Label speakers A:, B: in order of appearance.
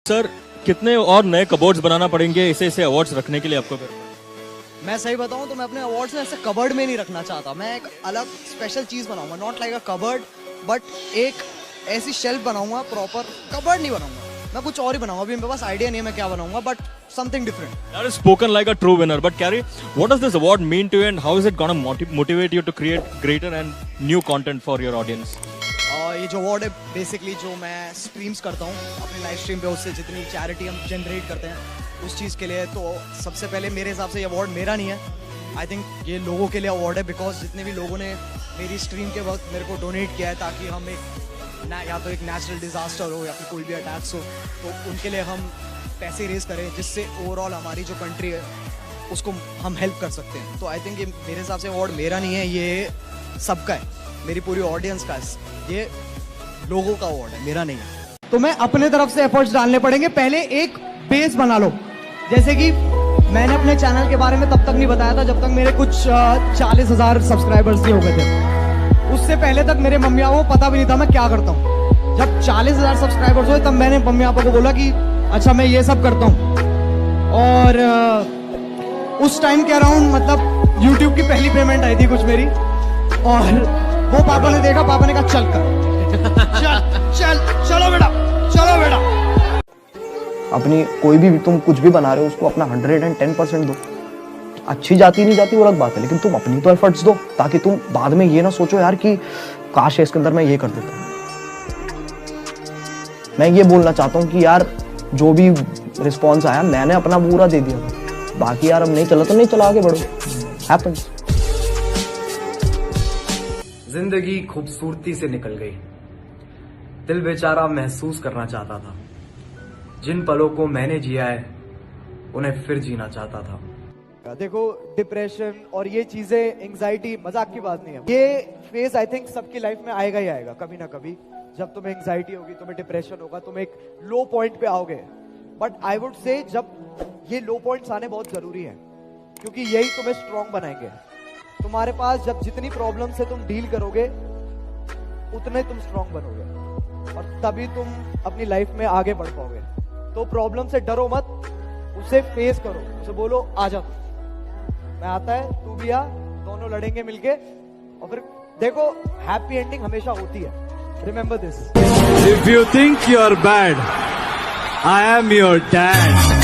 A: Sir कितने और नए कबोर्ड्स बनाना पड़ेंगे ऐसे अवार्ड्स रखने के लिए आपको?
B: मैं सही बताऊं तो मैं अपने अवार्ड्स में ऐसे कबर्ड में नहीं रखना चाहता. मैं एक अलग स्पेशल चीज बनाऊंगा, not like a cupboard, but एक ऐसी शेल्फ बनाऊंगा, प्रॉपर कबर्ड नहीं बनाऊंगा. मैं कुछ और ही बनाऊंगा. अभी मेरे पास आइडिया नहीं है मैं क्या बनाऊंगा, but something different.
A: That is spoken like a true winner. But Carrie, what does this award mean to you, and how is it gonna motivate you to create greater and new content for your audience?
B: ये जो award है basically जो मैं streams करता हूँ अपने live stream पे, उससे जितनी चैरिटी हम जनरेट करते हैं उस चीज़ के लिए. तो सबसे पहले मेरे हिसाब से ये अवार्ड मेरा नहीं है. आई थिंक ये लोगों के लिए अवार्ड है, बिकॉज जितने भी लोगों ने मेरी स्ट्रीम के वक्त मेरे को डोनेट किया है ताकि हम या तो एक नेचुरल डिजास्टर हो या फिर कोई भी अटैक्स हो तो उनके लिए हम पैसे रेज करें, जिससे ओवरऑल हमारी जो कंट्री है उसको हम हेल्प कर सकते हैं. तो आई थिंक ये मेरे हिसाब से अवार्ड मेरा नहीं है, ये सबका है, मेरी पूरी ऑडियंस का है. ये लोगों का अवार्ड है, मेरा नहीं है. तो मैं अपने तरफ से एफर्ट्स डालने पड़ेंगे. पहले एक बेस बना लो. जैसे कि मैंने अपने चैनल के बारे में तब तक नहीं बताया था जब तक मेरे कुछ 40,000 सब्सक्राइबर्स नहीं हो गए थे. उससे पहले तक मेरे मम्मी पापा को पता भी नहीं था मैं क्या करता हूँ. जब 40,000 सब्सक्राइबर्स हुए तब मैंने मम्मी पापा को बोला कि अच्छा मैं ये सब करता हूँ. और उस टाइम के अराउंड मतलब YouTube की पहली पेमेंट आई थी कुछ मेरी, और वो पापा ने देखा, पापा ने कहा चल कर चलो बेटा.
C: अपनी कोई भी तुम कुछ भी बना रहे हो उसको अपना 110% दो. अच्छी जाती नहीं जाती वो अलग बात है, लेकिन तुम अपनी तो एफर्ट्स दो ताकि तुम बाद में ये ना सोचो यार कि काश इसके अंदर मैं ये कर देता. मैं ये बोलना चाहता हूँ कि यार जो भी रिस्पॉन्स आया मैंने अपना पूरा दे दिया, बाकी यार अब नहीं चला तो नहीं चला, आगे बढ़ो. हैपेंस.
D: जिंदगी खूबसूरती से निकल गई, दिल बेचारा महसूस करना चाहता था. जिन पलों को मैंने जिया है उन्हें फिर जीना चाहता था.
B: देखो डिप्रेशन और ये चीजें, एंजाइटी मजाक की बात नहीं है. ये फेज आई थिंक सबकी लाइफ में आएगा ही आएगा कभी ना कभी. जब तुम्हें एंजाइटी होगी, तुम्हें डिप्रेशन होगा, तुम एक लो पॉइंट पे आओगे. बट आई वुड से जब ये लो पॉइंट्स आने बहुत जरूरी है, क्योंकि यही तुम्हें स्ट्रांग बनाएंगे. तुम्हारे पास जब जितनी प्रॉब्लम से तुम डील करोगे उतने तुम स्ट्रांग बनोगे, और तभी तुम अपनी लाइफ में आगे बढ़ पाओगे. तो प्रॉब्लम से डरो मत, उसे फेस करो, उसे बोलो आजा मैं आता है, तू भी आ, दोनों लड़ेंगे मिलके. और फिर देखो हैप्पी एंडिंग हमेशा होती है. Remember this.
E: If you think you're bad, I am your dad.